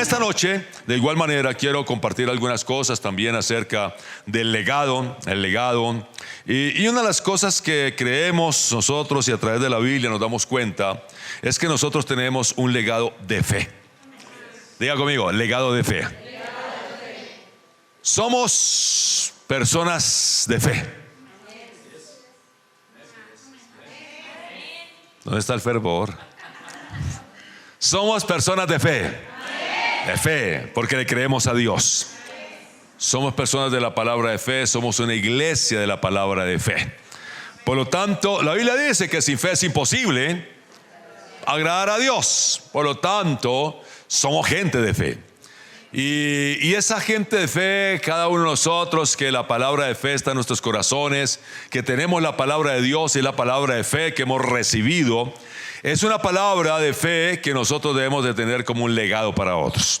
esta noche, de igual manera, quiero compartir algunas cosas también acerca del legado, el legado. Y una de las cosas que creemos nosotros y a través de la Biblia nos damos cuenta es que nosotros tenemos un legado de fe. Diga conmigo, legado de fe. Somos personas de fe. ¿Dónde está el fervor? Somos personas de fe. De fe, porque le creemos a Dios. Somos personas de la palabra de fe, somos una iglesia de la palabra de fe. Por lo tanto, la Biblia dice que sin fe es imposible agradar a Dios. Por lo tanto, somos gente de fe. Y esa gente de fe, cada uno de nosotros, que la palabra de fe está en nuestros corazones, que tenemos la palabra de Dios y la palabra de fe que hemos recibido, es una palabra de fe que nosotros debemos de tener como un legado para otros.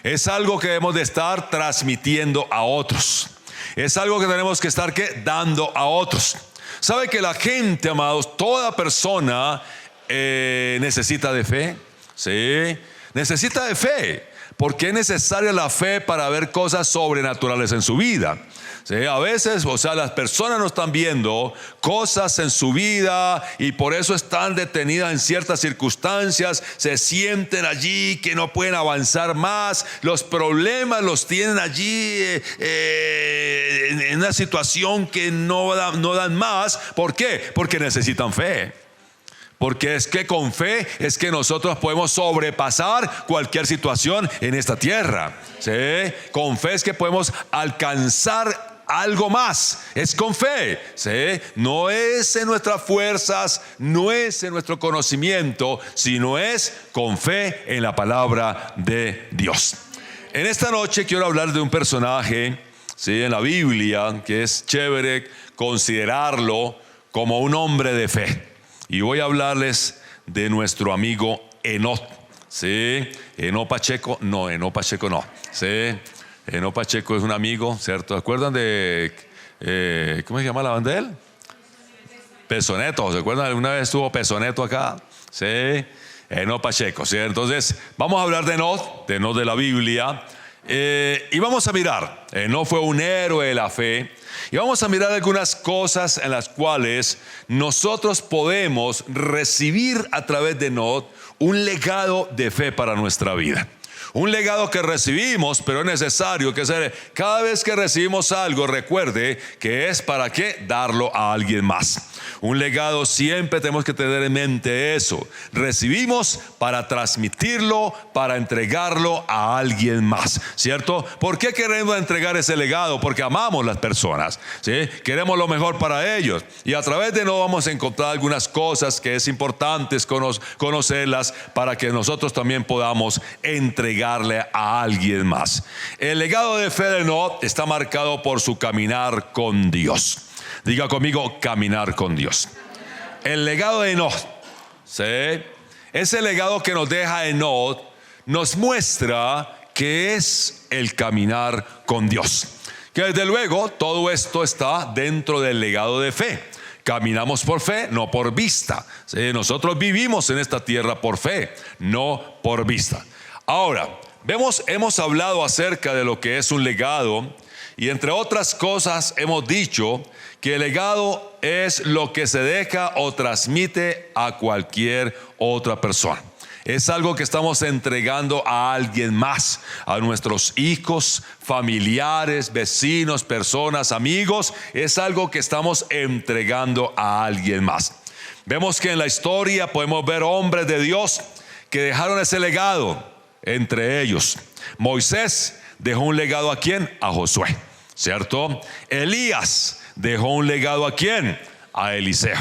Es algo que debemos de estar transmitiendo a otros. Es algo que tenemos que estar dando a otros. ¿Sabe que la gente, amados, toda persona necesita de fe? Sí, necesita de fe. Porque es necesaria la fe para ver cosas sobrenaturales en su vida. ¿Sí? A veces, las personas no están viendo cosas en su vida y por eso están detenidas en ciertas circunstancias, se sienten allí que no pueden avanzar más, los problemas los tienen allí en una situación que no dan más. ¿Por qué? Porque necesitan fe. Porque es que con fe es que nosotros podemos sobrepasar cualquier situación en esta tierra. ¿Sí? Con fe es que podemos alcanzar algo más. Es con fe. ¿Sí? No es en nuestras fuerzas, no es en nuestro conocimiento, sino es con fe en la palabra de Dios. En esta noche quiero hablar de un personaje, ¿sí?, en la Biblia que es chévere considerarlo como un hombre de fe. Y voy a hablarles de nuestro amigo Enoc. ¿Sí? Enoc Pacheco no. ¿Sí? Enoc Pacheco es un amigo, ¿cierto? ¿Se acuerdan de cómo se llama la banda de él? Pesoneto. ¿Se acuerdan? Alguna vez estuvo Pesoneto acá. ¿Sí? Enoc Pacheco. ¿Sí? Entonces vamos a hablar de Enoc de la Biblia. Y vamos a mirar. Enoc fue un héroe de la fe. Y vamos a mirar algunas cosas en las cuales nosotros podemos recibir a través de Enoc un legado de fe para nuestra vida. Un legado que recibimos, pero es necesario que cada vez que recibimos algo, recuerde que es para qué darlo a alguien más. Un legado siempre tenemos que tener en mente eso. Recibimos para transmitirlo, para entregarlo a alguien más, ¿cierto? ¿Por qué queremos entregar ese legado? Porque amamos las personas, ¿sí? Queremos lo mejor para ellos. Y a través de no vamos a encontrar algunas cosas que es importante conocerlas para que nosotros también podamos entregarle a alguien más. El legado de fe de Enoc está marcado por su caminar con Dios. Diga conmigo, caminar con Dios. El legado de Enoc, ¿sí?, ese legado que nos deja Enoc nos muestra que es el caminar con Dios. Que desde luego todo esto está dentro del legado de fe. Caminamos por fe, no por vista. ¿Sí? Nosotros vivimos en esta tierra por fe, no por vista. Ahora, hemos hablado acerca de lo que es un legado y entre otras cosas hemos dicho que el legado es lo que se deja o transmite a cualquier otra persona. Es algo que estamos entregando a alguien más, a nuestros hijos, familiares, vecinos, personas, amigos. Es algo que estamos entregando a alguien más. Vemos que en la historia podemos ver hombres de Dios que dejaron ese legado. Entre ellos, Moisés dejó un legado ¿a quién? A Josué, ¿cierto? Elías dejó un legado ¿a quién? A Eliseo.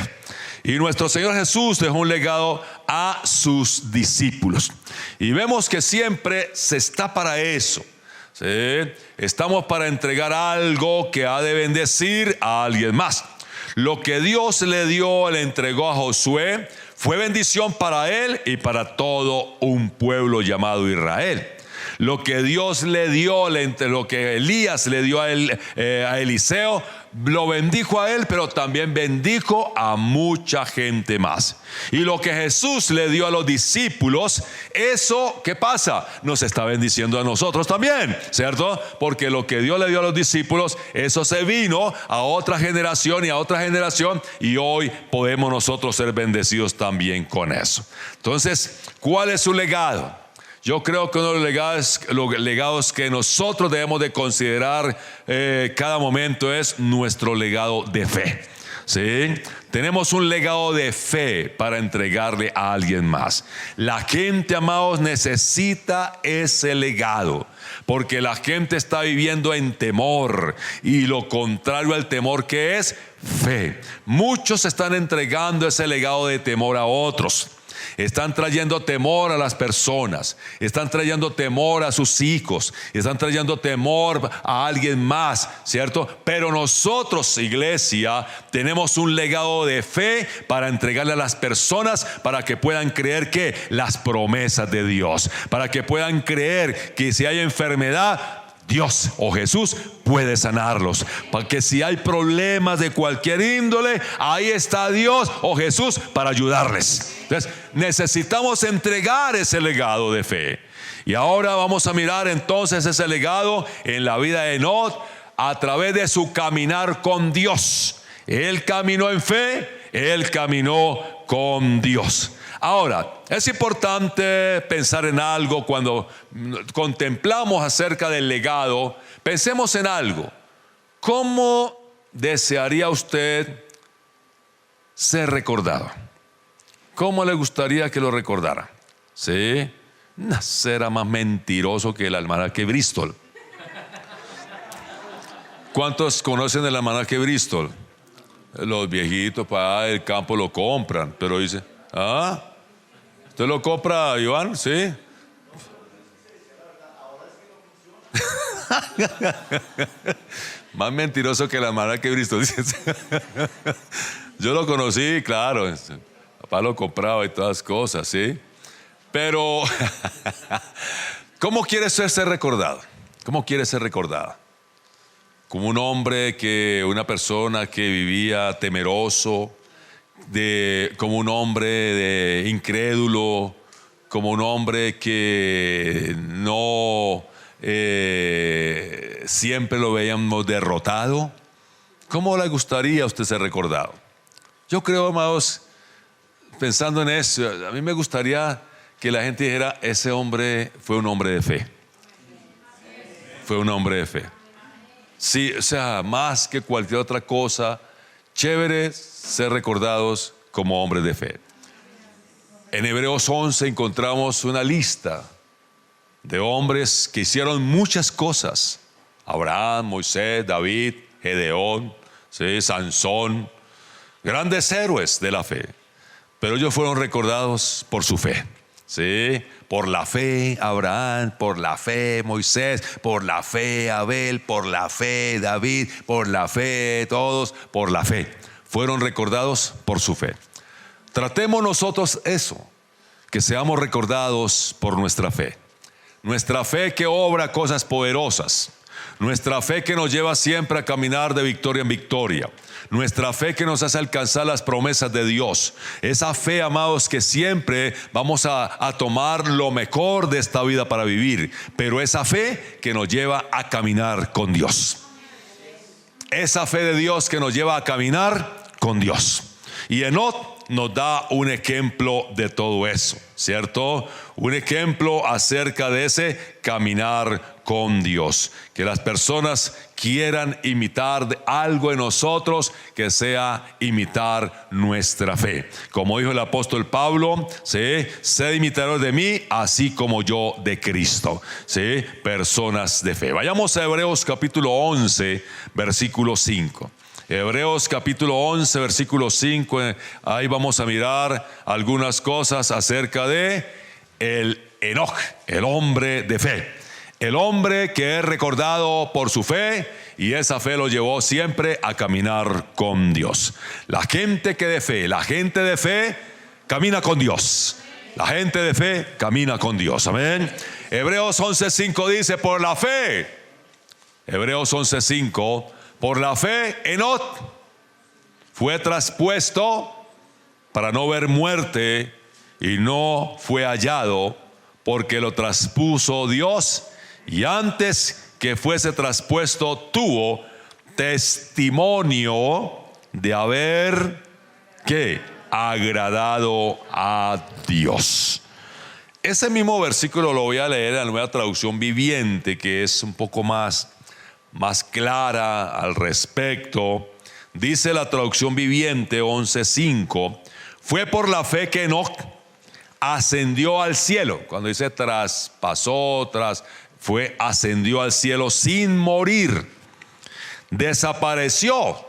Y nuestro Señor Jesús dejó un legado a sus discípulos. Y vemos que siempre se está para eso, ¿sí? Estamos para entregar algo que ha de bendecir a alguien más. Lo que Dios le entregó a Josué fue bendición para él y para todo un pueblo llamado Israel. Lo que Dios le dio, lo que Elías le dio a Eliseo, lo bendijo a él, pero también bendijo a mucha gente más. Y lo que Jesús le dio a los discípulos, eso, ¿qué pasa? Nos está bendiciendo a nosotros también, ¿cierto? Porque lo que Dios le dio a los discípulos, eso se vino a otra generación y a otra generación, y hoy podemos nosotros ser bendecidos también con eso. Entonces, ¿cuál es su legado? Yo creo que uno de los legados que nosotros debemos de considerar cada momento es nuestro legado de fe. ¿Sí? Tenemos un legado de fe para entregarle a alguien más. La gente, amados, necesita ese legado, porque la gente está viviendo en temor, y lo contrario al temor, ¿qué es? Fe. Muchos están entregando ese legado de temor a otros. Están trayendo temor a las personas, están trayendo temor a sus hijos, están trayendo temor a alguien más, ¿cierto? Pero nosotros, iglesia, tenemos un legado de fe para entregarle a las personas, para que puedan creer que las promesas de Dios, para que puedan creer que si hay enfermedad, Dios o Jesús puede sanarlos, para que si hay problemas de cualquier índole, ahí está Dios o Jesús para ayudarles. Entonces necesitamos entregar ese legado de fe. Y ahora vamos a mirar entonces ese legado en la vida de Enoc a través de su caminar con Dios. Él caminó en fe, él caminó con Dios. Ahora, es importante pensar en algo cuando contemplamos acerca del legado. Pensemos en algo. ¿Cómo desearía usted ser recordado? ¿Cómo le gustaría que lo recordara? ¿Sí? No será más mentiroso que el almanaque Bristol. ¿Cuántos conocen el almanaque Bristol? Los viejitos para el campo lo compran, pero dice, ¿usted lo compra, Iván? Sí. Más mentiroso que el almanaque Bristol. Yo lo conocí, claro. Papá lo compraba y todas las cosas, ¿sí? Pero, ¿cómo quiere ser recordado? ¿Cómo quiere ser recordado? Como un hombre una persona que vivía temeroso, como un hombre incrédulo, como un hombre que no siempre lo veíamos derrotado. ¿Cómo le gustaría a usted ser recordado? Yo creo, amados, pensando en eso, a mí me gustaría que la gente dijera, ese hombre fue un hombre de fe. Fue un hombre de fe. Sí, o sea, más que cualquier otra cosa, chévere ser recordados como hombres de fe. En Hebreos 11 encontramos una lista de hombres que hicieron muchas cosas. Abraham, Moisés, David, Gedeón, ¿sí? Sansón, grandes héroes de la fe. Pero ellos fueron recordados por su fe. ¿Sí? Por la fe Abraham, por la fe Moisés, por la fe Abel, por la fe David, por la fe todos, por la fe. Fueron recordados por su fe. Tratemos nosotros eso, que seamos recordados por nuestra fe. Nuestra fe que obra cosas poderosas. Nuestra fe que nos lleva siempre a caminar de victoria en victoria. Nuestra fe que nos hace alcanzar las promesas de Dios. Esa fe, amados, que siempre vamos a tomar lo mejor de esta vida para vivir. Pero esa fe que nos lleva a caminar con Dios. Esa fe de Dios que nos lleva a caminar con Dios. Y Enoc nos da un ejemplo de todo eso, ¿cierto? Un ejemplo acerca de ese caminar con Dios. Que las personas quieran imitar algo en nosotros, que sea imitar nuestra fe. Como dijo el apóstol Pablo, ¿sí? Sed imitadores de mí, así como yo de Cristo. ¿Sí? Personas de fe. Vayamos a Hebreos capítulo 11, versículo 5. Hebreos capítulo 11, versículo 5, ahí vamos a mirar algunas cosas acerca de el Enoc, el hombre de fe. El hombre que es recordado por su fe, y esa fe lo llevó siempre a caminar con Dios. La gente de fe camina con Dios. La gente de fe camina con Dios, amén. Hebreos 11:5 dice, por la fe. Hebreos 11:5, Por la fe, Enoc fue traspuesto para no ver muerte y no fue hallado porque lo traspuso Dios, y antes que fuese traspuesto tuvo testimonio de haber ¿qué? Agradado a Dios. Ese mismo versículo lo voy a leer en la Nueva Traducción Viviente, que es un poco más clara al respecto. Dice la Traducción Viviente 11:5: fue por la fe que Enoc ascendió al cielo. Cuando dice traspasó, ascendió al cielo sin morir. Desapareció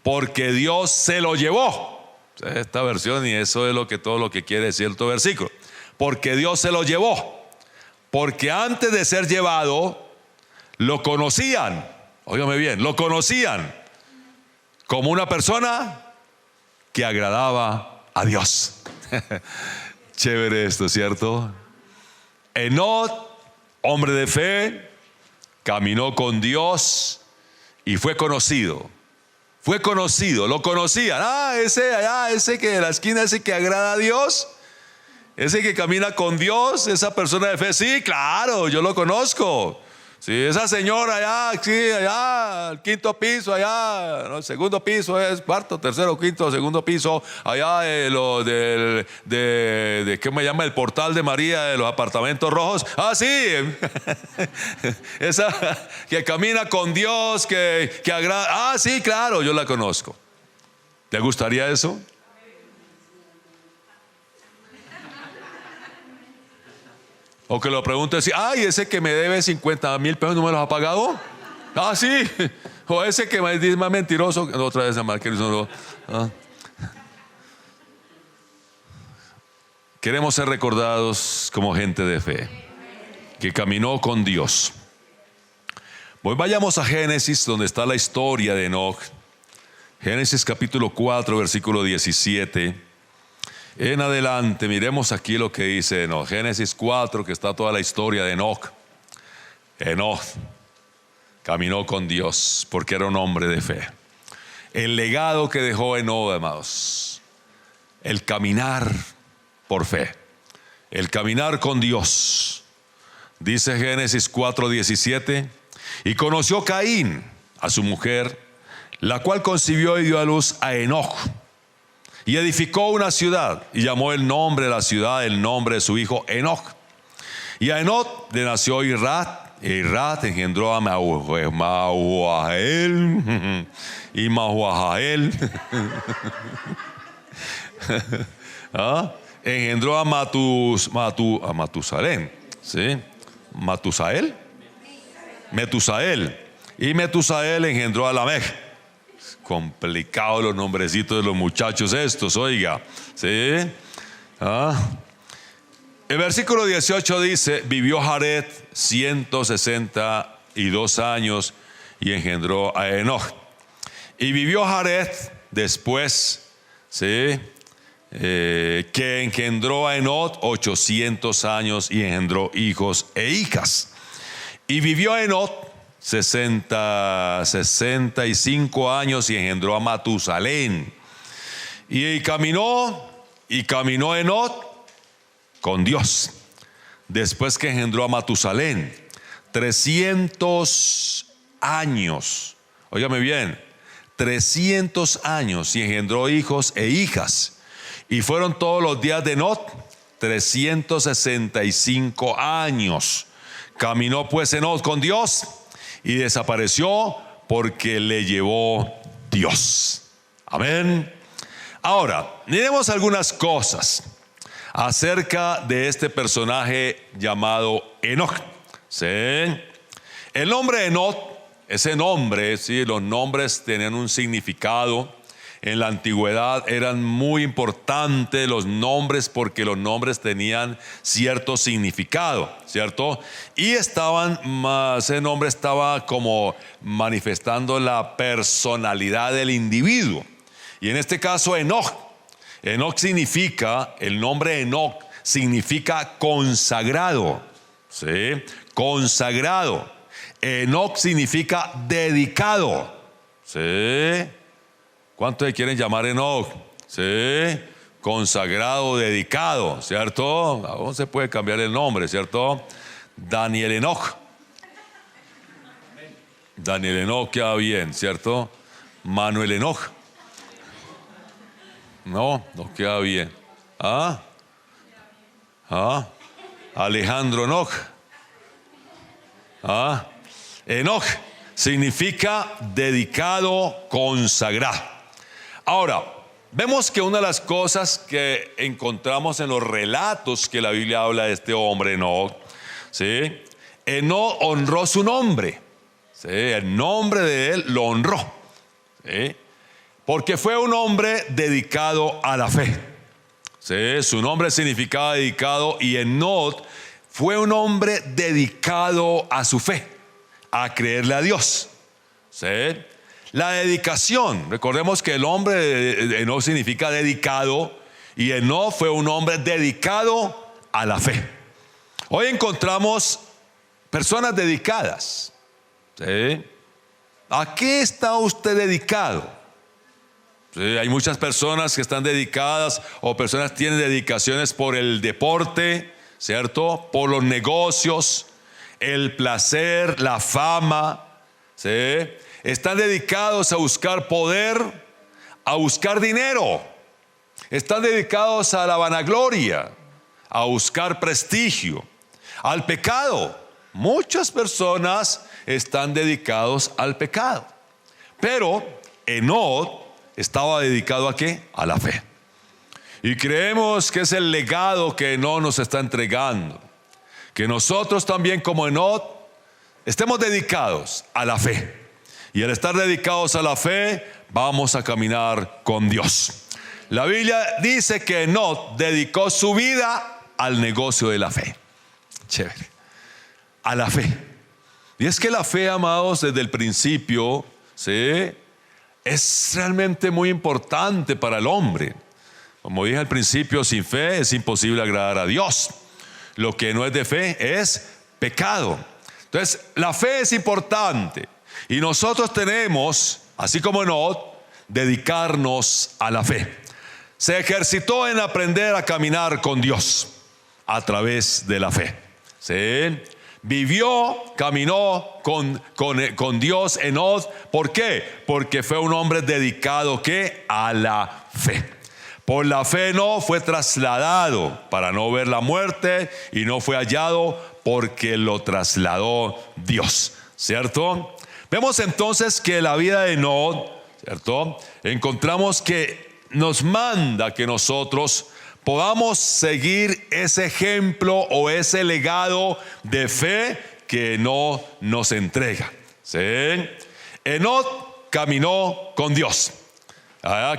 porque Dios se lo llevó. Esta versión, y eso es todo lo que quiere decir el versículo. Porque Dios se lo llevó. Porque antes de ser llevado, lo conocían. Óigame bien, lo conocían como una persona que agradaba a Dios. Chévere esto, ¿cierto? Enoc, hombre de fe, caminó con Dios y fue conocido. Fue conocido, lo conocían. Ese que de la esquina, ese que agrada a Dios, ese que camina con Dios, esa persona de fe. Sí, claro, yo lo conozco. Sí, esa señora allá, sí, allá, el quinto piso, allá, no, el segundo piso es cuarto, tercero, quinto, segundo piso, allá de ¿qué me llama? El portal de María, de los apartamentos rojos. Sí, esa que camina con Dios, que agrada. Sí, claro, yo la conozco. ¿Te gustaría eso? O que lo pregunte así: ese que me debe 50,000 pesos no me los ha pagado. Sí. O ese que me dice más mentiroso. Otra vez Queremos ser recordados como gente de fe que caminó con Dios. Vayamos a Génesis, donde está la historia de Enoc. Génesis capítulo 4, versículo 17. En adelante, miremos aquí lo que dice Enoc. Génesis 4, que está toda la historia de Enoc. Enoc caminó con Dios porque era un hombre de fe. El legado que dejó Enoc, amados, el caminar por fe, el caminar con Dios. Dice Génesis 4:17: y conoció Caín a su mujer, la cual concibió y dio a luz a Enoc. Y edificó una ciudad y llamó el nombre de la ciudad el nombre de su hijo Enoc. Y a Enoc le nació Irad. Y Irad engendró a Mahujael y Mahujael engendró a Matusalén. ¿Sí? Metusael. Y Metusael engendró a Lamech. Complicados los nombrecitos de los muchachos estos, oiga. ¿Sí? El versículo 18 dice: vivió Jared 162 años y engendró a Enoc. Y vivió Jared después, ¿sí? Que engendró a Enoc 800 años y engendró hijos e hijas. Y vivió Enoc 65 años y engendró a Matusalén. Y caminó Enoc con Dios después que engendró a Matusalén 300 años. Óigame bien, 300 años y engendró hijos e hijas. Y fueron todos los días de Enoc 365 años. Caminó pues Enoc con Dios y desapareció porque le llevó Dios. Amén. Ahora, miremos algunas cosas acerca de este personaje llamado Enoc. ¿Sí? El nombre Enoc, ese nombre, ¿sí? Los nombres tenían un significado. En la antigüedad eran muy importantes los nombres porque los nombres tenían cierto significado, ¿cierto? Y ese nombre estaba como manifestando la personalidad del individuo. Y en este caso Enoc significa, el nombre Enoc significa consagrado, ¿sí? Consagrado. Enoc significa dedicado, Sí. ¿Cuántos se quieren llamar Enoch? Sí. Consagrado, dedicado, ¿cierto? Aún se puede cambiar el nombre, ¿cierto? Daniel Enoch. Daniel Enoch queda bien, ¿cierto? Manuel Enoch. No queda bien. Alejandro Enoch. Enoch significa dedicado, consagrado. Ahora, vemos que una de las cosas que encontramos en los relatos que la Biblia habla de este hombre, Enoch, ¿sí? Enoch honró su nombre. ¿Sí? El nombre de él lo honró. ¿Sí? Porque fue un hombre dedicado a la fe. ¿Sí? Su nombre significaba dedicado, y Enoch fue un hombre dedicado a su fe, a creerle a Dios. ¿Sí? La dedicación, recordemos que el nombre de Enoch significa dedicado, y Enoch fue un hombre dedicado a la fe. Hoy encontramos personas dedicadas. ¿Sí? ¿A qué está usted dedicado? Sí, hay muchas personas que están dedicadas, o personas tienen dedicaciones por el deporte, ¿cierto? Por los negocios, el placer, la fama, ¿sí? Están dedicados a buscar poder, a buscar dinero. Están dedicados a la vanagloria, a buscar prestigio, al pecado. Muchas personas están dedicados al pecado. Pero Enoch estaba dedicado ¿a qué? A la fe. Y creemos que es el legado que Enoch nos está entregando. Que nosotros también, como Enoch, estemos dedicados a la fe. Y al estar dedicados a la fe, vamos a caminar con Dios. La Biblia dice que Enoch dedicó su vida al negocio de la fe. Chévere. A la fe. Y es que la fe, amados, desde el principio, ¿sí?, es realmente muy importante para el hombre. Como dije al principio, sin fe es imposible agradar a Dios. Lo que no es de fe es pecado. Entonces, la fe es importante. Y nosotros tenemos, así como Enoch, dedicarnos a la fe. Se ejercitó en aprender a caminar con Dios a través de la fe. ¿Sí? Vivió, caminó con Dios Enoch. ¿Por qué? Porque fue un hombre dedicado ¿qué? A la fe. Por la fe no fue trasladado para no ver la muerte, y no fue hallado porque lo trasladó Dios. ¿Cierto? Vemos entonces que la vida de Enoch, ¿cierto?, encontramos que nos manda que nosotros podamos seguir ese ejemplo o ese legado de fe que Enoch nos entrega. ¿Sí? Enoch caminó con Dios.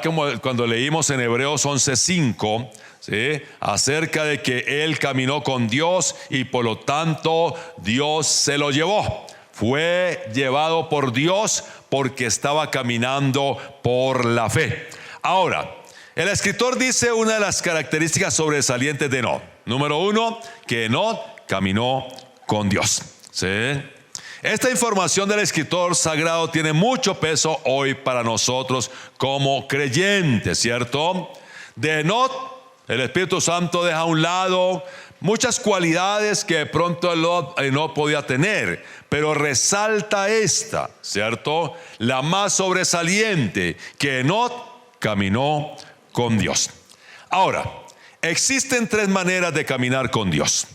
Como cuando leímos en Hebreos 11:5, ¿sí?, acerca de que él caminó con Dios y por lo tanto Dios se lo llevó. Fue llevado por Dios porque estaba caminando por la fe. Ahora, el escritor dice una de las características sobresalientes de Enoch. Número 1, que Enoch caminó con Dios. ¿Sí? Esta información del escritor sagrado tiene mucho peso hoy para nosotros como creyentes, ¿cierto? De Enoch, el Espíritu Santo deja a un lado muchas cualidades que de pronto Enoch podía tener, pero resalta esta, ¿cierto? La más sobresaliente, que Enoch caminó con Dios. Ahora, existen 3 maneras de caminar con Dios.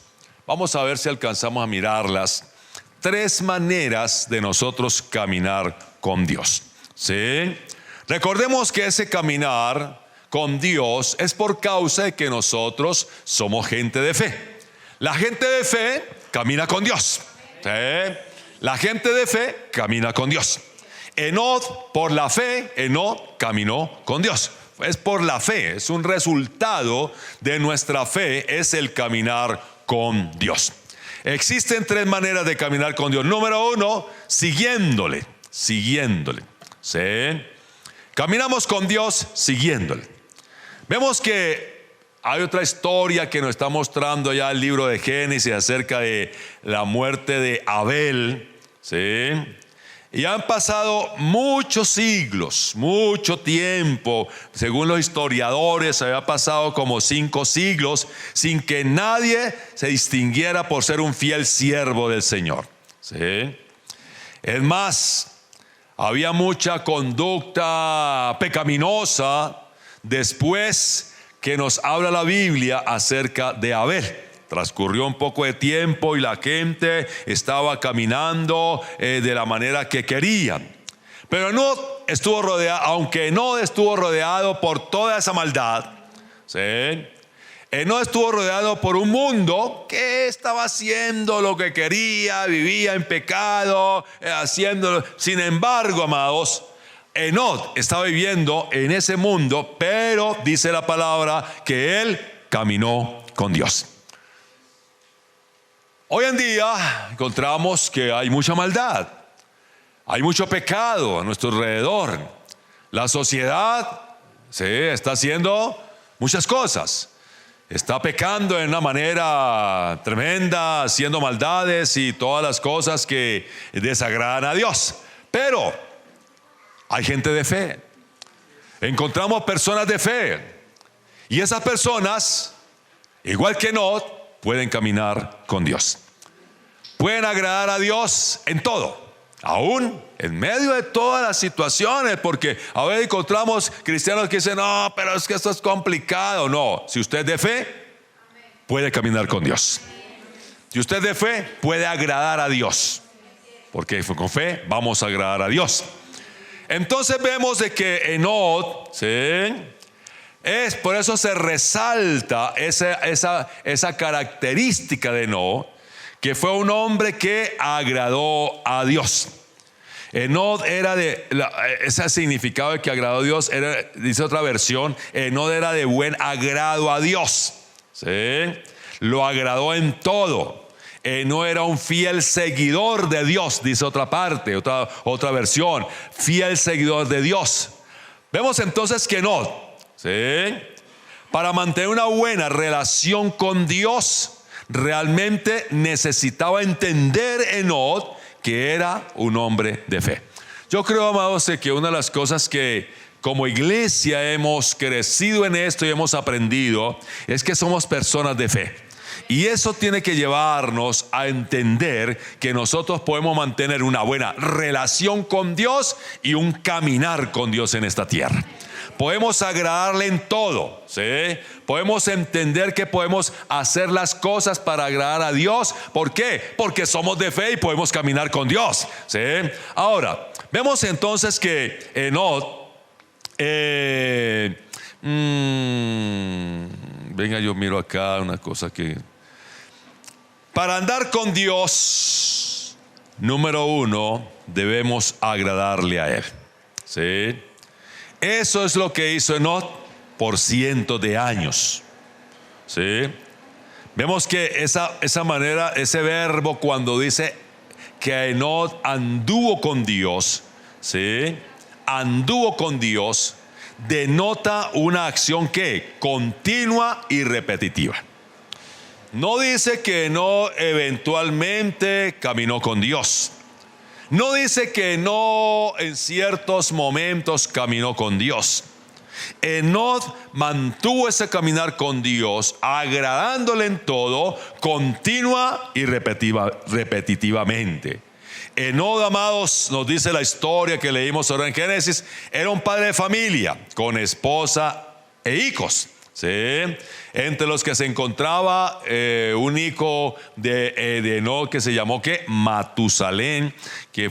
Vamos a ver si alcanzamos a mirarlas. 3 maneras de nosotros caminar con Dios. ¿Sí? Recordemos que ese caminar con Dios es por causa de que nosotros somos gente de fe. La gente de fe camina con Dios. ¿Sí? La gente de fe camina con Dios. Enoch, por la fe, Enoch caminó con Dios. Es por la fe, es un resultado de nuestra fe, es el caminar con Dios. Existen 3 maneras de caminar con Dios. Número 1, siguiéndole. ¿Sí? Caminamos con Dios siguiéndole. Vemos que hay otra historia que nos está mostrando ya el libro de Génesis acerca de la muerte de Abel. ¿Sí? Y han pasado muchos siglos, mucho tiempo. Según los historiadores, había pasado como 5 siglos sin que nadie se distinguiera por ser un fiel siervo del Señor. ¿Sí? Es más, había mucha conducta pecaminosa después que nos habla la Biblia acerca de Abel. Transcurrió un poco de tiempo y la gente estaba caminando de la manera que querían. Pero Enod estuvo rodeado, aunque Enod estuvo rodeado por toda esa maldad, ¿sí? Enod estuvo rodeado por un mundo que estaba haciendo lo que quería, vivía en pecado, haciéndolo. Sin embargo, amados, Enod estaba viviendo en ese mundo, pero dice la palabra que él caminó con Dios. Hoy en día encontramos que hay mucha maldad, hay mucho pecado a nuestro alrededor. La sociedad está haciendo muchas cosas. Está pecando de una manera tremenda, haciendo maldades y todas las cosas que desagradan a Dios. Pero hay gente de fe. Encontramos personas de fe. Y esas personas, igual que Enod, pueden caminar con Dios. Pueden agradar a Dios en todo, aún en medio de todas las situaciones, porque a veces encontramos cristianos que dicen, no, pero es que esto es complicado. No, si usted es de fe, puede caminar con Dios. Si usted es de fe, puede agradar a Dios, porque con fe vamos a agradar a Dios. Entonces vemos de que Enod, por eso se resalta esa característica de Enod, que fue un hombre que agradó a Dios. Enod era ese significado de que agradó a Dios, dice otra versión, Enod era de buen agrado a Dios. ¿Sí? Lo agradó en todo. Enod era un fiel seguidor de Dios, dice otra parte, otra versión, fiel seguidor de Dios. Vemos entonces que Enod, para mantener una buena relación con Dios, realmente necesitaba entender Enod que era un hombre de fe. Yo creo, amados, que una de las cosas que como iglesia hemos crecido en esto y hemos aprendido es que somos personas de fe. Y eso tiene que llevarnos a entender que nosotros podemos mantener una buena relación con Dios y un caminar con Dios en esta tierra. Podemos agradarle en todo, ¿sí? Podemos entender que podemos hacer las cosas para agradar a Dios. ¿Por qué? Porque somos de fe y podemos caminar con Dios, ¿sí? Ahora, vemos entonces que Enod, venga, yo miro acá una cosa que... Para andar con Dios, número 1, debemos agradarle a Él, ¿sí? Eso es lo que hizo Enod por cientos de años. ¿Sí? Vemos que esa manera, ese verbo cuando dice que Enod anduvo con Dios, ¿sí? Anduvo con Dios, denota una acción que continua y repetitiva. No dice que Enod eventualmente caminó con Dios. No dice que no en ciertos momentos caminó con Dios. Enod mantuvo ese caminar con Dios, agradándole en todo, continua y repetitivamente. Enod, amados, nos dice la historia que leímos ahora en Génesis, era un padre de familia, con esposa e hijos. ¿Sí? Entre los que se encontraba un hijo de Enod que se llamó Matusalén, que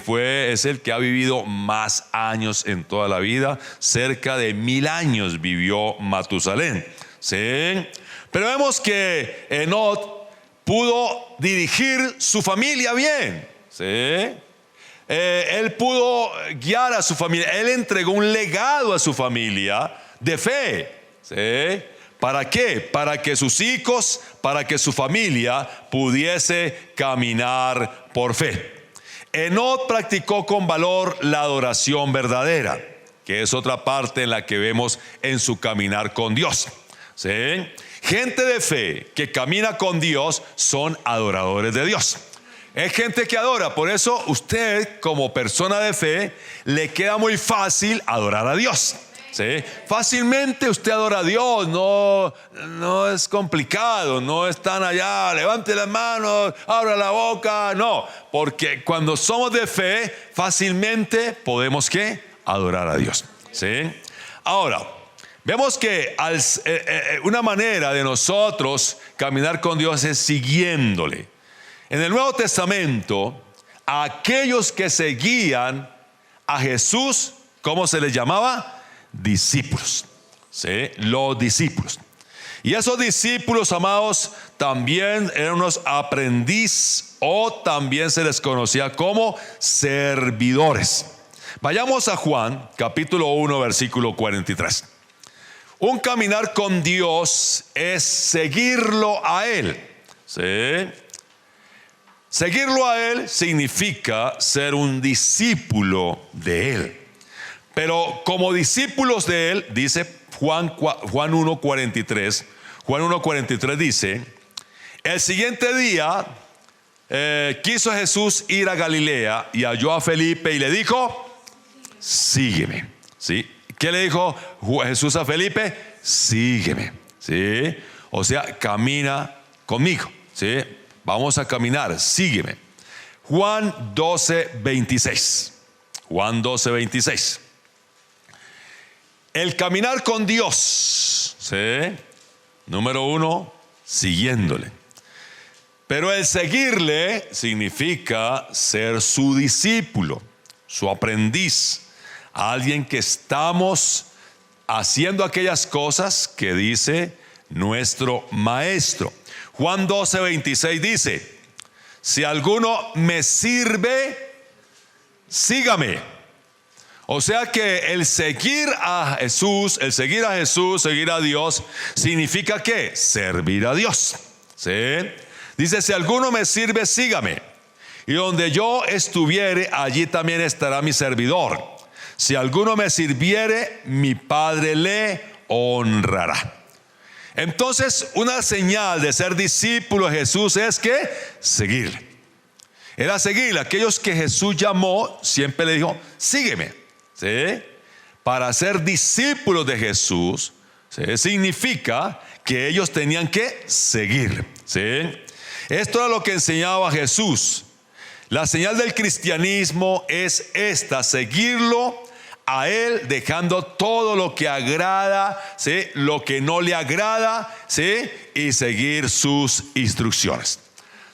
es el que ha vivido más años en toda la vida. Cerca de 1000 años vivió Matusalén, ¿sí? Pero vemos que Enod pudo dirigir su familia bien, ¿sí? Él pudo guiar a su familia. Él entregó un legado a su familia de fe, ¿sí? ¿Para qué? Para que sus hijos, para que su familia pudiese caminar por fe. Enod practicó con valor la adoración verdadera, que es otra parte en la que vemos en su caminar con Dios, ¿sí? Gente de fe que camina con Dios son adoradores de Dios. Es gente que adora. Por eso usted, como persona de fe, le queda muy fácil adorar a Dios. ¿Sí? Fácilmente usted adora a Dios. No es complicado. No están allá, levante las manos, abra la boca. No, porque cuando somos de fe, fácilmente podemos ¿qué? Adorar a Dios. ¿Sí? Ahora, vemos que una manera de nosotros caminar con Dios es siguiéndole. En el Nuevo Testamento, a aquellos que seguían a Jesús, ¿cómo se les llamaba? Discípulos. ¿Sí? Los discípulos. Y esos discípulos, amados, también eran unos aprendiz, o también se les conocía como servidores. Vayamos a Juan, capítulo 1, versículo 43. Un caminar con Dios es seguirlo a Él. ¿Sí? Seguirlo a Él significa ser un discípulo de Él. Pero como discípulos de Él, dice Juan 1:43, Juan 1:43 dice, el siguiente día quiso Jesús ir a Galilea y halló a Felipe y le dijo, sígueme. ¿Sí? ¿Qué le dijo Jesús a Felipe? Sígueme. ¿Sí? O sea, camina conmigo. ¿Sí? Vamos a caminar, sígueme. Juan 12:26. Juan 12:26. El caminar con Dios, ¿sí? Número 1, siguiéndole. Pero el seguirle significa ser su discípulo, su aprendiz, alguien que estamos haciendo aquellas cosas que dice nuestro maestro. Juan 12:26 dice, si alguno me sirve, sígame. O sea que el seguir a Jesús, seguir a Dios, significa ¿qué? Servir a Dios. ¿Sí? Dice, si alguno me sirve, sígame. Y donde yo estuviere, allí también estará mi servidor. Si alguno me sirviere, mi Padre le honrará. Entonces, una señal de ser discípulo de Jesús es que seguirle. Era seguirle. Aquellos que Jesús llamó, siempre le dijo, sígueme. ¿Sí? Para ser discípulos de Jesús, ¿sí? Significa que ellos tenían que seguir. ¿Sí? Esto era lo que enseñaba Jesús. La señal del cristianismo es esta: seguirlo a Él, dejando todo lo que agrada, ¿sí? Lo que no le agrada, ¿sí? Y seguir sus instrucciones.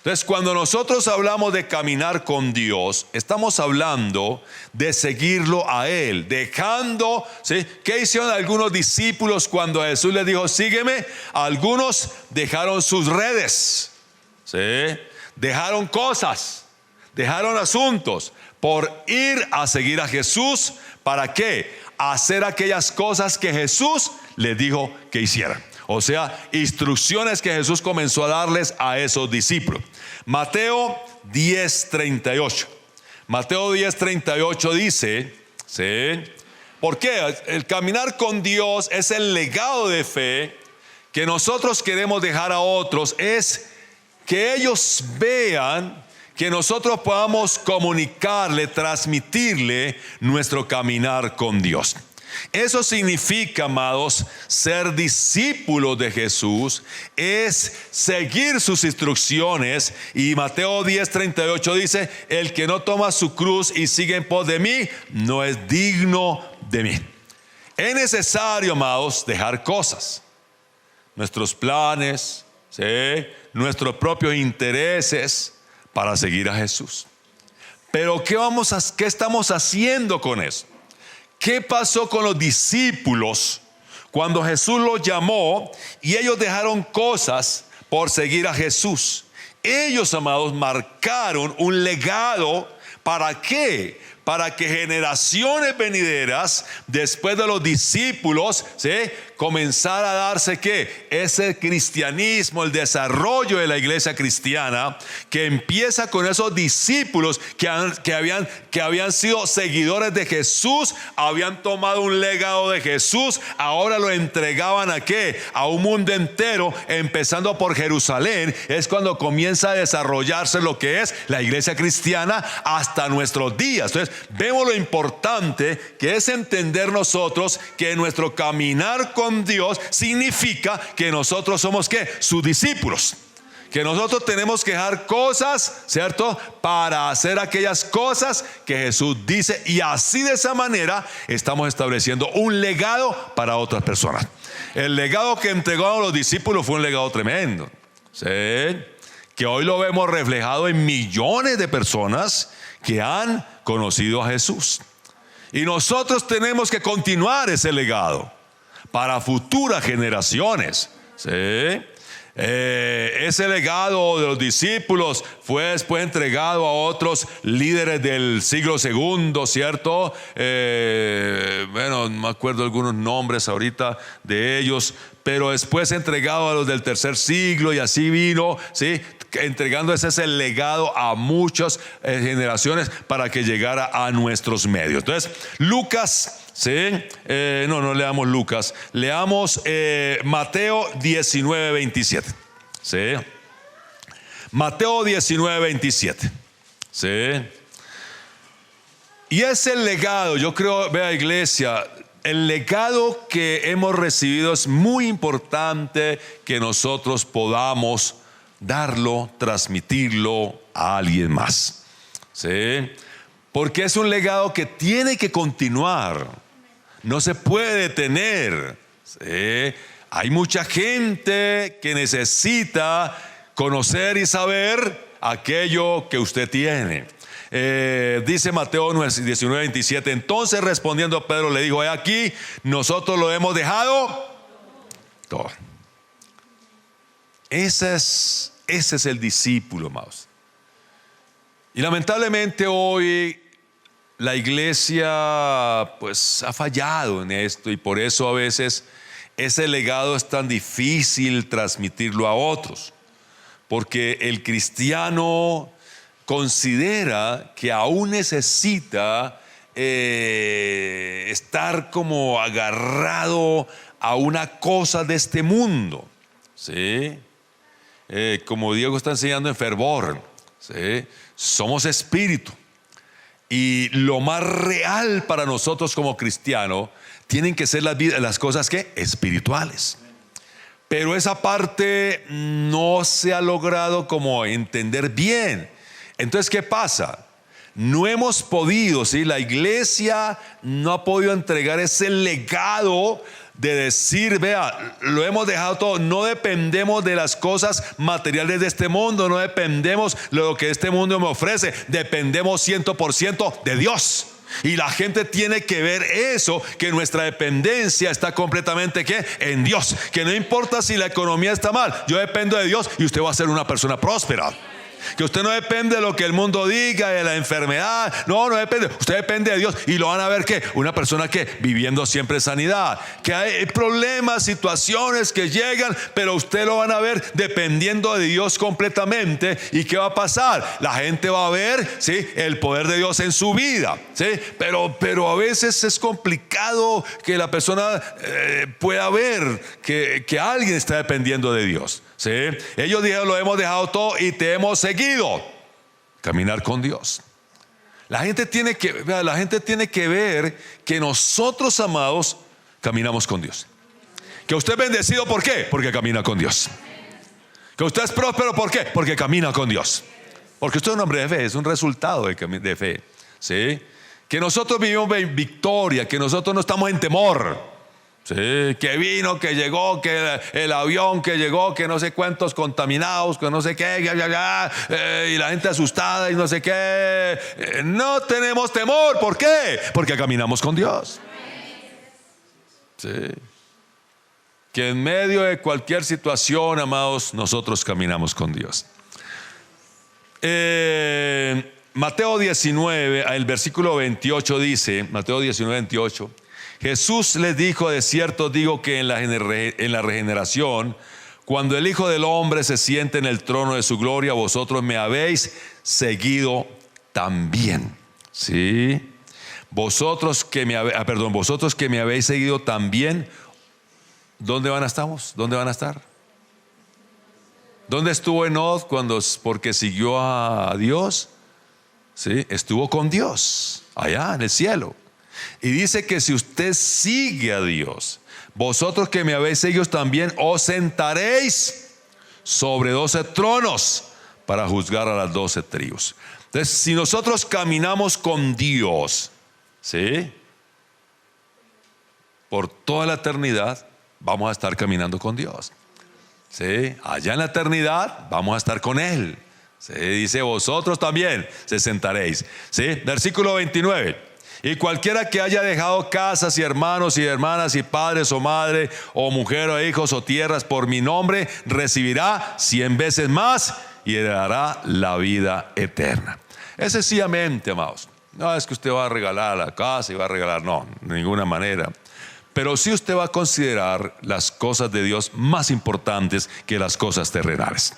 Entonces, cuando nosotros hablamos de caminar con Dios, estamos hablando de seguirlo a Él, dejando, ¿sí? ¿Qué hicieron algunos discípulos cuando Jesús les dijo, sígueme? Algunos dejaron sus redes, ¿sí? Dejaron cosas, dejaron asuntos por ir a seguir a Jesús. ¿Para qué? Hacer aquellas cosas que Jesús les dijo que hicieran. O sea, instrucciones que Jesús comenzó a darles a esos discípulos. Mateo 10:38. Mateo 10:38 dice, ¿sí? ¿Por qué? El caminar con Dios es el legado de fe que nosotros queremos dejar a otros. Es que ellos vean, que nosotros podamos comunicarle, transmitirle nuestro caminar con Dios. Eso significa, amados, ser discípulos de Jesús, es seguir sus instrucciones. Y Mateo 10:38 dice, el que no toma su cruz y sigue en pos de mí, no es digno de mí. Es necesario, amados, dejar cosas, nuestros planes, ¿sí? Nuestros propios intereses, para seguir a Jesús. Pero ¿qué estamos haciendo con eso? ¿Qué pasó con los discípulos cuando Jesús los llamó y ellos dejaron cosas por seguir a Jesús? Ellos, amados, marcaron un legado. ¿Para qué? para que generaciones venideras, después de los discípulos, ¿sí?, comenzara a darse ¿qué? Ese cristianismo, el desarrollo de la iglesia cristiana, que empieza con esos discípulos que habían sido seguidores de Jesús, habían tomado un legado de Jesús, ahora lo entregaban ¿a qué? A un mundo entero, empezando por Jerusalén. Es cuando comienza a desarrollarse lo que es la iglesia cristiana hasta nuestros días. Entonces vemos lo importante que es entender nosotros que nuestro caminar con Dios significa que nosotros somos ¿qué? Sus discípulos. Que nosotros tenemos que dejar cosas, ¿cierto?, para hacer aquellas cosas que Jesús dice, y así de esa manera estamos estableciendo un legado para otras personas. El legado que entregaron los discípulos fue un legado tremendo, ¿sí?, que hoy lo vemos reflejado en millones de personas que han conocido a Jesús. Y nosotros tenemos que continuar ese legado para futuras generaciones, ¿sí? Ese legado de los discípulos fue después entregado a otros líderes del siglo segundo, ¿cierto? Bueno, no me acuerdo algunos nombres ahorita de ellos, pero después entregado a los del tercer siglo, y así vino, ¿sí?, entregando ese legado a muchas generaciones para que llegara a nuestros medios. Entonces, Lucas, ¿sí? No leamos Lucas, leamos Mateo 19:27, ¿sí? Mateo 19:27, ¿sí? Y ese legado, yo creo, vea iglesia, el legado que hemos recibido es muy importante que nosotros podamos darlo, transmitirlo a alguien más, ¿sí? Porque es un legado que tiene que continuar, no se puede detener, ¿sí? Hay mucha gente que necesita conocer y saber aquello que usted tiene. Dice Mateo 19:27, entonces respondiendo Pedro le dijo: he aquí, nosotros lo hemos dejado todo. Ese es el discípulo, amados. Y lamentablemente hoy la iglesia pues ha fallado en esto, y por eso a veces ese legado es tan difícil transmitirlo a otros, porque el cristiano considera que aún necesita estar como agarrado a una cosa de este mundo, ¿sí? Como Diego está enseñando en fervor, ¿sí? Somos espíritu, y lo más real para nosotros como cristianos tienen que ser las cosas que espirituales. Pero esa parte no se ha logrado como entender bien. Entonces, ¿qué pasa? No hemos podido, ¿sí? La iglesia no ha podido entregar ese legado de decir, vea, lo hemos dejado todo. No dependemos de las cosas materiales de este mundo, no dependemos de lo que este mundo me ofrece, dependemos 100% de Dios. Y la gente tiene que ver eso, que nuestra dependencia está completamente ¿qué? En Dios. Que no importa si la economía está mal, yo dependo de Dios y usted va a ser una persona próspera. Que usted no depende de lo que el mundo diga, de la enfermedad, no depende, usted depende de Dios, y lo van a ver que una persona que viviendo siempre en sanidad, que hay problemas, situaciones que llegan, pero usted lo van a ver dependiendo de Dios completamente. ¿Y qué va a pasar? La gente va a ver, ¿sí?, el poder de Dios en su vida, ¿sí? Pero a veces es complicado que la persona pueda ver que alguien está dependiendo de Dios, ¿sí? Ellos dijeron: lo hemos dejado todo y te hemos seguido. Caminar con Dios. La gente tiene que ver que nosotros, amados, caminamos con Dios. Que usted es bendecido, ¿por qué? Porque camina con Dios. Que usted es próspero, ¿por qué? Porque camina con Dios. Porque usted es un hombre de fe, es un resultado de fe, ¿sí? Que nosotros vivimos en victoria, que nosotros no estamos en temor. Sí, que vino, que llegó, que el avión que llegó, que no sé cuántos contaminados, que no sé qué, y la gente asustada y no sé qué. No tenemos temor. ¿Por qué? Porque caminamos con Dios. Sí. Que en medio de cualquier situación, amados, nosotros caminamos con Dios. Mateo 19, el versículo 28 dice, Mateo 19, 28, Jesús les dijo: de cierto digo que en la regeneración, cuando el Hijo del Hombre se siente en el trono de su gloria, vosotros me habéis seguido también. ¿Sí? Vosotros que me habéis seguido también. ¿Dónde van a estar? ¿Dónde van a estar? ¿Dónde estuvo Enoc porque siguió a Dios? ¿Sí? Estuvo con Dios, allá en el cielo. Y dice que si usted sigue a Dios, vosotros que me habéis seguido también, os sentaréis sobre 12 tronos para juzgar a las 12 tribus. Entonces, si nosotros caminamos con Dios, ¿sí?, por toda la eternidad, vamos a estar caminando con Dios. ¿Sí? Allá en la eternidad vamos a estar con Él. ¿Sí? Dice: vosotros también se sentaréis. ¿Sí? Versículo 29. Y cualquiera que haya dejado casas y hermanos y hermanas y padres o madre o mujer o hijos o tierras por mi nombre, recibirá 100 veces más y heredará la vida eterna. Es sencillamente, amados, no es que usted va a regalar la casa y va a regalar, no, de ninguna manera. Pero sí usted va a considerar las cosas de Dios más importantes que las cosas terrenales.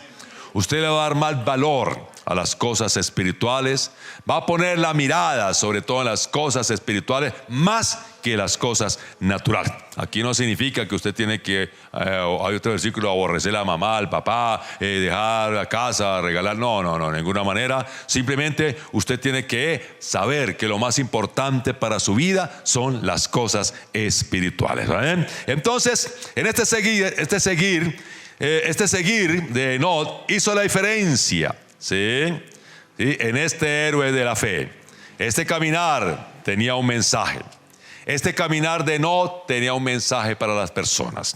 Usted le va a dar más valor a las cosas espirituales, va a poner la mirada sobre todo en las cosas espirituales más que las cosas naturales. Aquí no significa que usted tiene que, hay otro versículo, aborrecer a la mamá, al papá, dejar la casa, regalar, no, de ninguna manera. Simplemente usted tiene que saber que lo más importante para su vida son las cosas espirituales, ¿vale? Entonces, en este seguir de Enoc hizo la diferencia, ¿sí? ¿Sí? En este héroe de la fe. Este caminar tenía un mensaje. Este caminar de Enoc tenía un mensaje para las personas.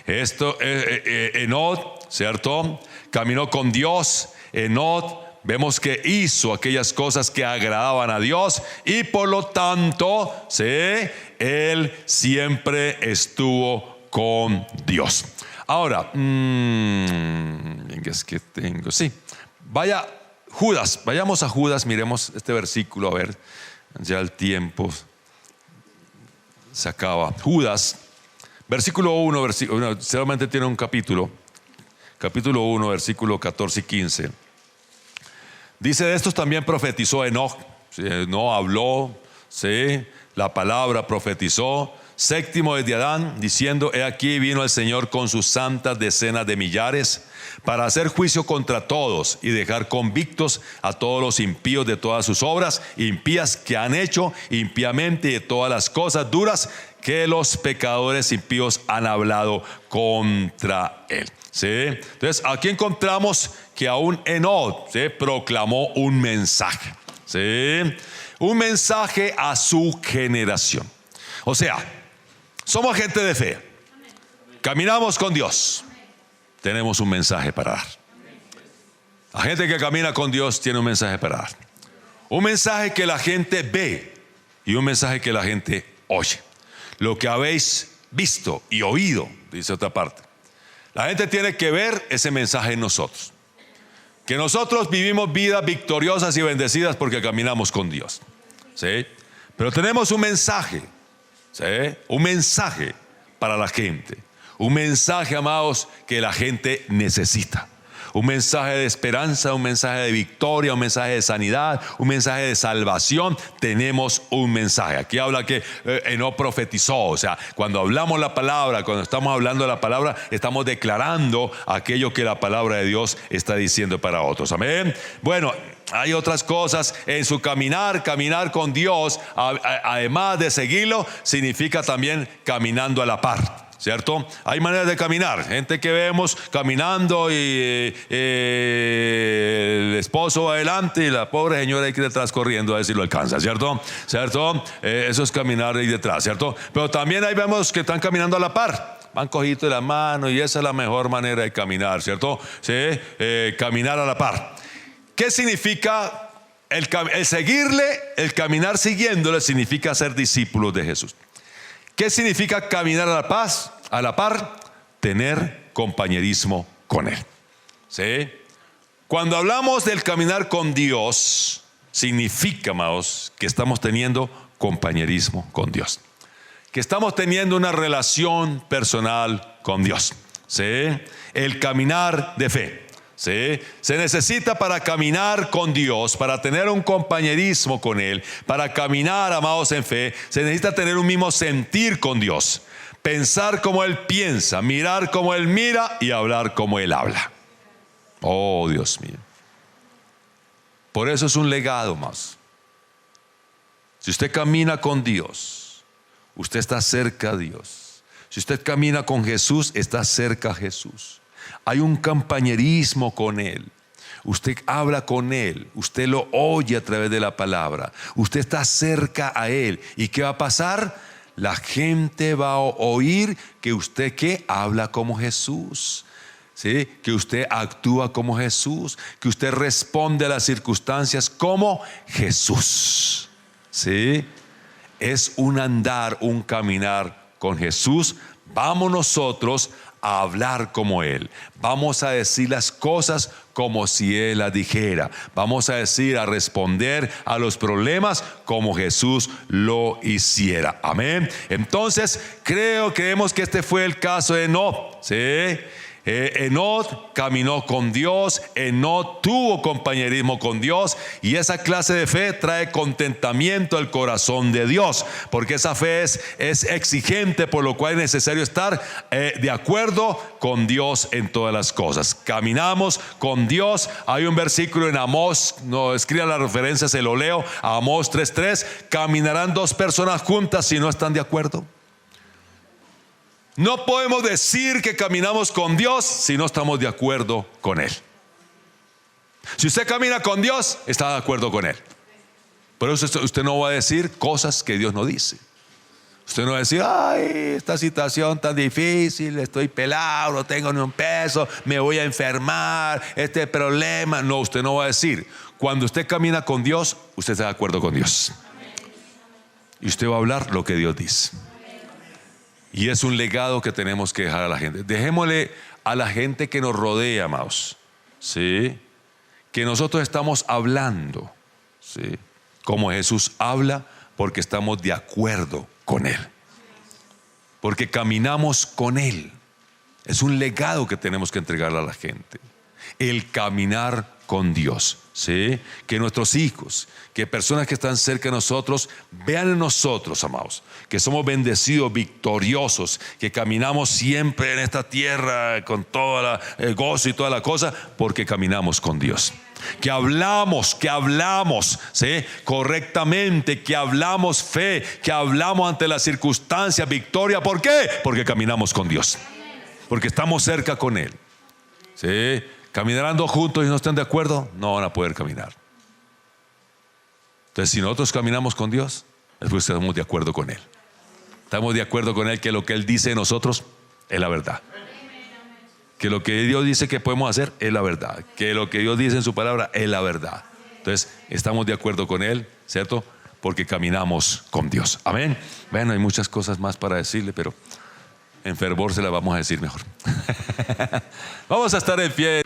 Enoc, ¿cierto?, caminó con Dios. Enoc, vemos que hizo aquellas cosas que agradaban a Dios y por lo tanto, ¿sí?, él siempre estuvo con Dios. Ahora, es que tengo, sí, vayamos a Judas, miremos este versículo, a ver, ya el tiempo se acaba. Judas, versículo 1, solamente tiene un capítulo 1, versículo 14 y 15. Dice: de estos también profetizó Enoc, ¿sí? No habló, ¿sí?, la palabra profetizó. Séptimo desde Adán, diciendo: he aquí vino el Señor con sus santas decenas de millares para hacer juicio contra todos y dejar convictos a todos los impíos de todas sus obras impías que han hecho impíamente y de todas las cosas duras que los pecadores impíos han hablado contra él. ¿Sí? Entonces aquí encontramos que aún Enoc, ¿sí?, proclamó un mensaje, ¿sí?, un mensaje a su generación. O sea, somos gente de fe, caminamos con Dios, tenemos un mensaje para dar. La gente que camina con Dios tiene un mensaje para dar. Un mensaje que la gente ve y un mensaje que la gente oye. Lo que habéis visto y oído, dice otra parte. La gente tiene que ver ese mensaje en nosotros. Que nosotros vivimos vidas victoriosas y bendecidas porque caminamos con Dios. ¿Sí? Pero tenemos un mensaje. ¿Sí? Un mensaje para la gente. Un mensaje, amados, que la gente necesita. Un mensaje de esperanza, un mensaje de victoria, un mensaje de sanidad, un mensaje de salvación. Tenemos un mensaje. Aquí habla que Enoc profetizó. O sea, cuando hablamos la palabra, cuando estamos hablando la palabra, estamos declarando aquello que la palabra de Dios está diciendo para otros. Amén. Bueno, hay otras cosas en su caminar con Dios, además de seguirlo, significa también caminando a la par. ¿Cierto? Hay maneras de caminar. Gente que vemos caminando y el esposo va adelante y la pobre señora ahí detrás corriendo a ver si lo alcanza. ¿Cierto? ¿Cierto? Eso es caminar ahí detrás. ¿Cierto? Pero también ahí vemos que están caminando a la par. Van cogidos de la mano y esa es la mejor manera de caminar. ¿Cierto? ¿Sí? Caminar a la par. ¿Qué significa el seguirle? El caminar siguiéndole significa ser discípulos de Jesús. ¿Qué significa caminar a la par? Tener compañerismo con Él. ¿Sí? Cuando hablamos del caminar con Dios, significa, amados, que estamos teniendo compañerismo con Dios. Que estamos teniendo una relación personal con Dios. ¿Sí? El caminar de fe. ¿Sí? Se necesita para caminar con Dios, para tener un compañerismo con Él, para caminar, amados, en fe, se necesita tener un mismo sentir con Dios. Pensar como Él piensa, mirar como Él mira y hablar como Él habla. Oh, Dios mío. Por eso es un legado más. Si usted camina con Dios, usted está cerca a Dios. Si usted camina con Jesús, está cerca a Jesús. Hay un compañerismo con Él. Usted habla con Él. Usted lo oye a través de la palabra. Usted está cerca a Él. ¿Y qué va a pasar? La gente va a oír que usted ¿qué? Habla como Jesús. ¿Sí? Que usted actúa como Jesús. Que usted responde a las circunstancias como Jesús. ¿Sí? Es un andar, un caminar con Jesús. Vamos nosotros a hablar como Él. Vamos a decir las cosas como si Él las dijera. Vamos a responder a los problemas como Jesús lo hiciera. Amén. Entonces, creemos que este fue el caso de Enoc. ¿Sí? Enoc caminó con Dios, Enoc tuvo compañerismo con Dios, y esa clase de fe trae contentamiento al corazón de Dios, porque esa fe es exigente, por lo cual es necesario estar de acuerdo con Dios en todas las cosas. Caminamos con Dios. Hay un versículo en Amós, no escriba las referencias, se lo leo, Amós 3:3, caminarán dos personas juntas si no están de acuerdo. No podemos decir que caminamos con Dios si no estamos de acuerdo con Él. Si usted camina con Dios, está de acuerdo con Él. Por eso usted no va a decir cosas que Dios no dice. Usted no va a decir, ay, esta situación tan difícil, estoy pelado, no tengo ni un peso, me voy a enfermar, este problema. No, usted no va a decir. Cuando usted camina con Dios, usted está de acuerdo con Dios. Y usted va a hablar lo que Dios dice. Y es un legado que tenemos que dejar a la gente. Dejémosle a la gente que nos rodea, amados, ¿sí? Que nosotros estamos hablando, ¿sí? Como Jesús habla, porque estamos de acuerdo con Él. Porque caminamos con Él. Es un legado que tenemos que entregarle a la gente. El caminar con Dios, ¿sí? Que nuestros hijos, que personas que están cerca de nosotros vean en nosotros, amados, que somos bendecidos, victoriosos, que caminamos siempre en esta tierra con todo el gozo y toda la cosa, porque caminamos con Dios. Que hablamos, ¿sí? Correctamente, que hablamos fe, que hablamos ante las circunstancias, victoria. ¿Por qué? Porque caminamos con Dios, porque estamos cerca con Él, ¿sí? Caminarán dos juntos y no estén de acuerdo, no van a poder caminar. Entonces, si nosotros caminamos con Dios, después estamos de acuerdo con Él. Estamos de acuerdo con Él, que lo que Él dice de nosotros es la verdad. Que lo que Dios dice que podemos hacer es la verdad. Que lo que Dios dice en su palabra es la verdad. Entonces, estamos de acuerdo con Él, ¿cierto? Porque caminamos con Dios. Amén. Bueno, hay muchas cosas más para decirle, pero en fervor se las vamos a decir mejor. Vamos a estar en pie.